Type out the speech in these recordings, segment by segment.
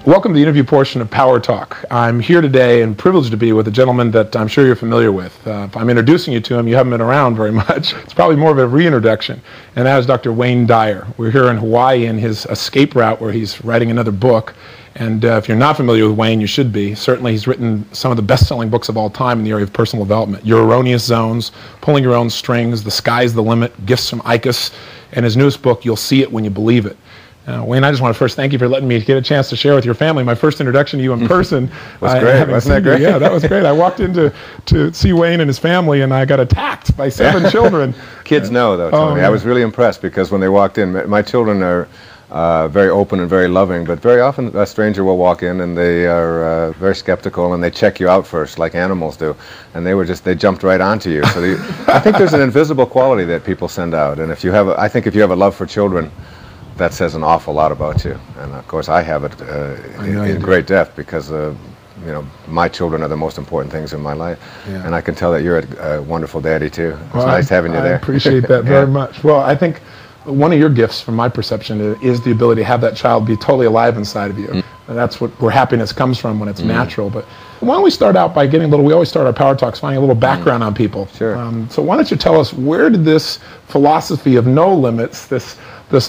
Welcome to the interview portion of Power Talk. I'm here today and privileged to be with a gentleman that I'm sure you're familiar with. If I'm introducing you to him, you haven't been around very much. It's probably more of a reintroduction, and that is Dr. Wayne Dyer. We're here in Hawaii in his escape route where he's writing another book. And if you're not familiar with Wayne, you should be. Certainly he's written some of the best-selling books of all time in the area of personal development. Your Erroneous Zones, Pulling Your Own Strings, The Sky's the Limit, Gifts from Icus, and his newest book, You'll See It When You Believe It. Wayne, I just want to first thank you for letting me get a chance to share with your family. My first introduction to you in person. Was great. Wasn't that great? Yeah, that was great. I walked in to see Wayne and his family, and I got attacked by 7 children. Kids know, though, Tony. I was really impressed because when they walked in, my children are very open and very loving, but very often a stranger will walk in and they are very skeptical and they check you out first, like animals do. And they jumped right onto you. So I think there's an invisible quality that people send out. And I think if you have a love for children, that says an awful lot about you. And of course I have it in great depth because my children are the most important things in my life. Yeah. And I can tell that you're a wonderful daddy too. It's nice having you there. I appreciate that very much. Well, I think one of your gifts, from my perception, is the ability to have that child be totally alive inside of you. And that's where happiness comes from when it's natural. But why don't we start out by getting we always start our Power Talks finding a little background on people. Sure. So why don't you tell us, where did this philosophy of no limits, this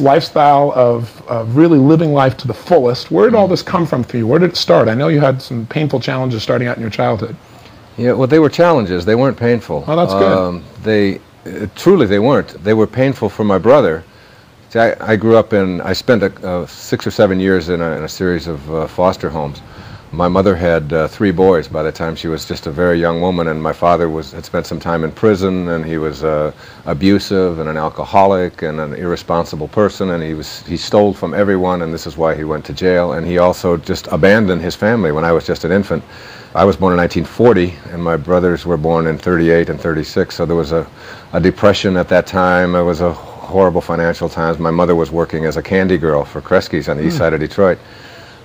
lifestyle of really living life to the fullest, where did all this come from for you? Where did it start? I know you had some painful challenges starting out in your childhood. Yeah, well, they were challenges. They weren't painful. Oh, that's good. Truly, they weren't. They were painful for my brother. See, I grew up I spent 6 or 7 years in a series of foster homes. My mother had 3 boys by the time she was just a very young woman, and my father had spent some time in prison, and he was abusive and an alcoholic and an irresponsible person, and he stole from everyone, and this is why he went to jail. And he also just abandoned his family when I was just an infant. I was born in 1940, and my brothers were born in 38 and 36, so there was a depression at that time. It was a horrible financial times. My mother was working as a candy girl for Kresge's on the east side of Detroit,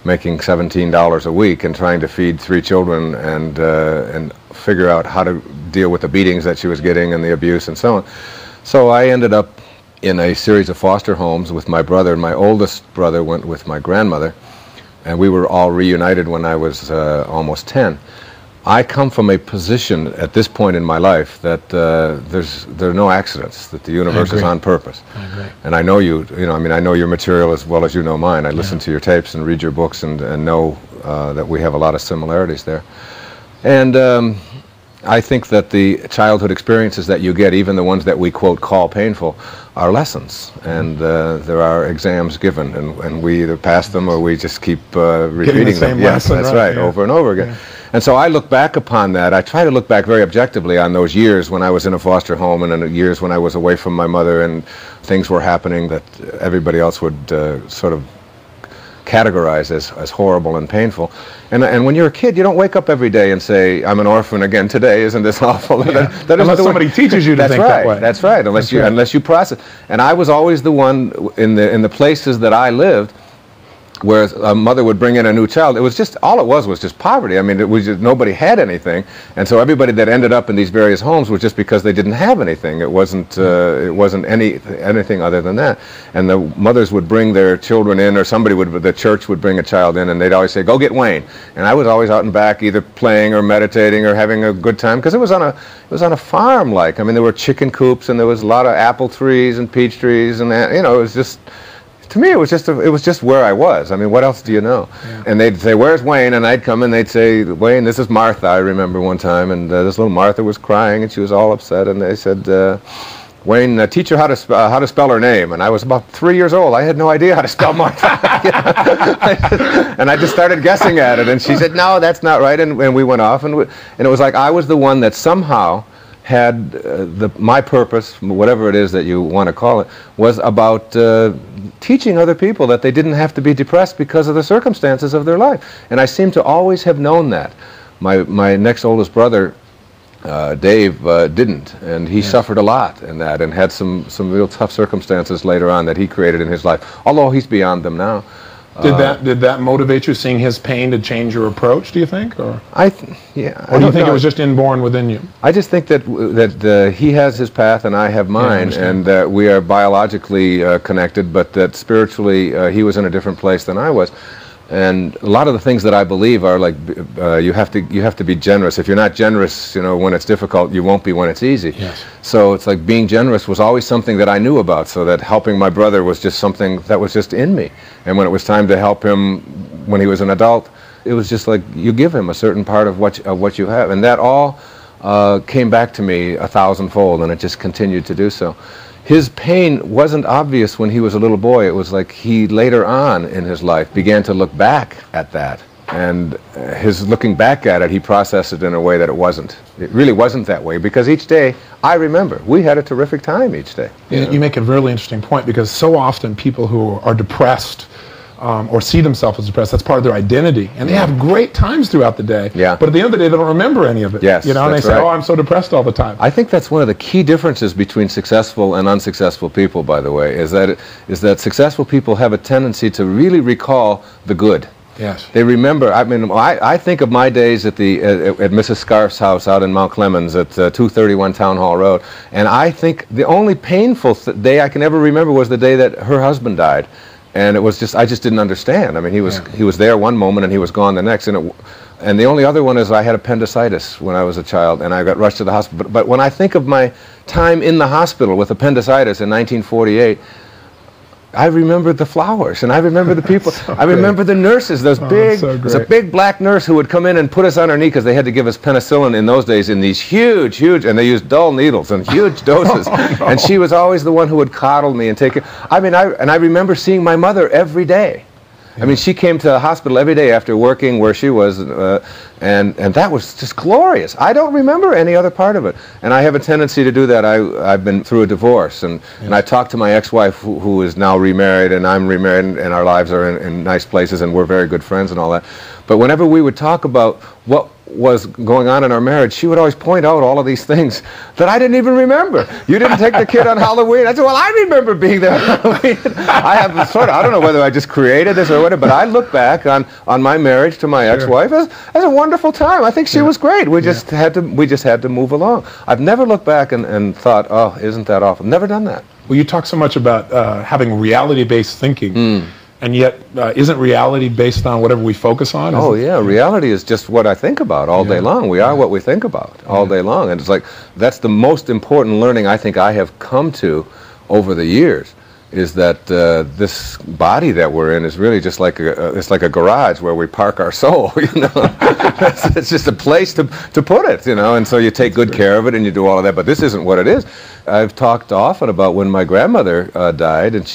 making $17 a week and trying to feed 3 children and figure out how to deal with the beatings that she was getting and the abuse and so on. So I ended up in a series of foster homes with my brother. My oldest brother went with my grandmother, and we were all reunited when I was almost 10. I come from a position at this point in my life that there are no accidents, that the universe is on purpose. I agree. And I know I know your material as well as you know mine. I listen to your tapes and read your books and know that we have a lot of similarities there. And I think that the childhood experiences that you get, even the ones that we quote call painful, are lessons. And there are exams given, and we either pass them or we just keep repeating them. Yes, that's right, over and over again. Yeah. And so I look back upon that. I try to look back very objectively on those years when I was in a foster home and in the years when I was away from my mother and things were happening that everybody else would sort of categorize as horrible and painful. And when you're a kid, you don't wake up every day and say, I'm an orphan again today, isn't this awful? Yeah. Unless somebody teaches you to think that way. That's right, unless you process. And I was always the one in the places that I lived where a mother would bring in a new child. It was just, all it was just poverty. I mean, it was just, nobody had anything. And so everybody that ended up in these various homes was just because they didn't have anything. It wasn't anything other than that. And the mothers would bring their children in, or the church would bring a child in, and they'd always say, go get Wayne. And I was always out and back either playing or meditating or having a good time, because it was on a farm. Like, I mean, there were chicken coops and there was a lot of apple trees and peach trees, and it was just, to me, it was just where I was. I mean, what else do you know? Yeah. And they'd say, where's Wayne? And I'd come and they'd say, Wayne, this is Martha. I remember one time, and this little Martha was crying, and she was all upset. And they said, Wayne, teach her how to spell her name. And I was about 3 years old. I had no idea how to spell Martha. And I just started guessing at it. And she said, no, that's not right. And we went off. And it was like I was the one that somehow had my purpose, whatever it is that you want to call it, was about teaching other people that they didn't have to be depressed because of the circumstances of their life. And I seem to always have known that. My next oldest brother, Dave, didn't, and he suffered a lot in that and had some real tough circumstances later on that he created in his life, although he's beyond them now. Did that motivate you, seeing his pain, to change your approach, do you think? Or do you think it was just inborn within you? I just think that he has his path and I have mine, and that we are biologically connected, but that spiritually he was in a different place than I was. And a lot of the things that I believe are like you have to be generous. If you're not generous, when it's difficult, you won't be when it's easy. Yes. So it's like being generous was always something that I knew about. So that helping my brother was just something that was just in me. And when it was time to help him when he was an adult, it was just like you give him a certain part of what you have, and that all came back to me 1,000-fold, and it just continued to do so. His pain wasn't obvious when he was a little boy. It was like he later on in his life began to look back at that. And his looking back at it, he processed it in a way that it wasn't. It really wasn't that way, because each day, I remember, we had a terrific time each day. You make a really interesting point, because so often people who are depressed or see themselves as depressed, that's part of their identity, and they have great times throughout the day, but at the end of the day they don't remember any of it. Yes, and they say, oh, I'm so depressed all the time. I think that's one of the key differences between successful and unsuccessful people, by the way, is that successful people have a tendency to really recall the good. Yes. They remember. I mean, I think of my days at Mrs. Scarf's house out in Mount Clemens at 231 Town Hall Road, and I think the only painful day I can ever remember was the day that her husband died. And it was just, I just didn't understand. I mean, he was there one moment and he was gone the next. And the only other one is I had appendicitis when I was a child, and I got rushed to the hospital. But when I think of my time in the hospital with appendicitis in 1948, I remember the flowers, and I remember the people. I remember the nurses, there's a big black nurse who would come in and put us on her knee, because they had to give us penicillin in those days in these huge, and they used dull needles and huge doses. No. And she was always the one who would coddle me and take care. I mean, I remember seeing my mother every day. I mean, she came to the hospital every day after working where she was, and that was just glorious. I don't remember any other part of it, and I have a tendency to do that. I've been through a divorce, and I talked to my ex-wife, who is now remarried, and I'm remarried, and our lives are in nice places, and we're very good friends and all that. But whenever we would talk about what was going on in our marriage, she would always point out all of these things that I didn't even remember. You didn't take the kid on Halloween. I said, well, I remember being there on Halloween. I don't know whether I just created this or whatever, but I look back on my marriage to my ex-wife as a wonderful time. I think she was great. We just had to move along. I've never looked back and thought, oh, isn't that awful? Never done that. Well, you talk so much about having reality-based thinking. And yet, isn't reality based on whatever we focus on? Oh, yeah. Reality is just what I think about all day long. We are what we think about all day long. And it's like, that's the most important learning I think I have come to over the years, is that this body that we're in is really just like it's like a garage where we park our soul, It's just a place to put it, and so you take good care of it and you do all of that, but this isn't what it is. I've talked often about when my grandmother died, and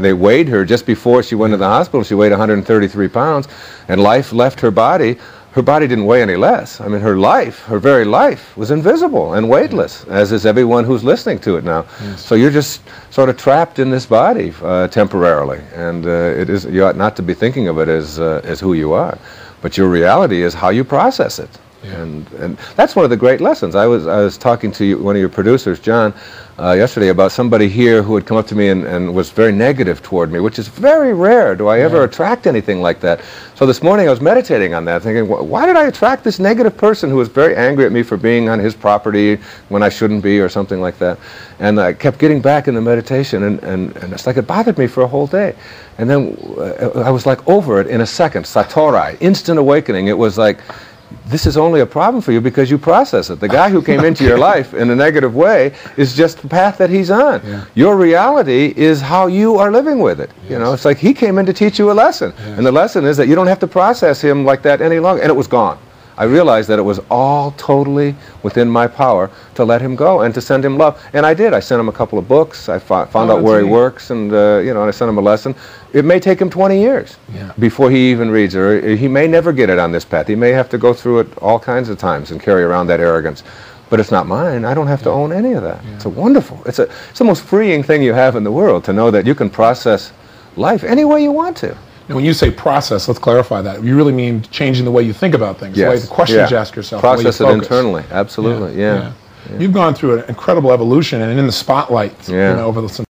they weighed her just before she went to the hospital. She weighed 133 pounds, and life left her body. Her body didn't weigh any less. I mean, her very life was invisible and weightless, as is everyone who's listening to it now. Yes. So you're just sort of trapped in this body temporarily, and you ought not to be thinking of it as who you are, but your reality is how you process it. Yeah. And that's one of the great lessons. I was talking to one of your producers, John, yesterday, about somebody here who had come up to me and was very negative toward me, which is very rare. Do I ever attract anything like that? So this morning I was meditating on that, thinking, why did I attract this negative person who was very angry at me for being on his property when I shouldn't be, or something like that? And I kept getting back in the meditation, and it's like it bothered me for a whole day. And then I was like over it in a second, satori, instant awakening. It was like, this is only a problem for you because you process it. The guy who came into your life in a negative way is just the path that he's on. Yeah. Your reality is how you are living with it. Yes. It's like he came in to teach you a lesson. Yeah. And the lesson is that you don't have to process him like that any longer. And it was gone. I realized that it was all totally within my power to let him go and to send him love. And I did. I sent him a couple of books. I found out where he works, and and I sent him a lesson. It may take him 20 years before he even reads it. Or he may never get it on this path. He may have to go through it all kinds of times and carry around that arrogance. But it's not mine. I don't have to own any of that. Yeah. It's wonderful. It's the most freeing thing you have in the world, to know that you can process life any way you want to. And when you say process, let's clarify that. You really mean changing the way you think about things, the way the questions you ask yourself, process the way you it internally. Absolutely, yeah. You've gone through an incredible evolution and in the spotlight over the